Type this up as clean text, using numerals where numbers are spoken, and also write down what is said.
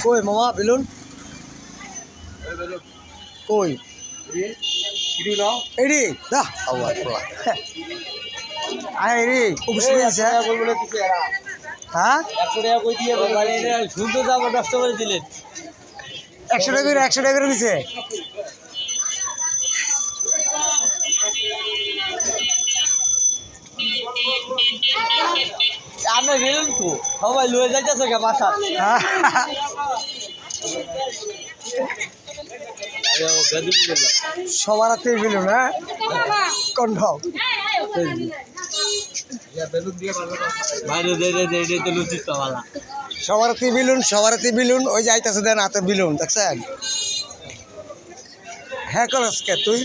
কই মামা বেলুন কই এডি দা আওয়াজ পড়া আয় রে অবশ্যই দিছে হ্যাঁ 100 টাকা কই দিয়ে শুনতে যাব 10 টাকা করে দিলেন 100 টাকা করে দিছে আমরা বেলুন তো সবাই লয়ে যাইতেছে কে বাসা সবার হাতে বেলুন হ্যাঁ কণ্ঠ সবার হাতে বেলুন ওই যাইতেছে দেন হাতে বেলুন দেখছেন হ্যাঁ করস কে তুই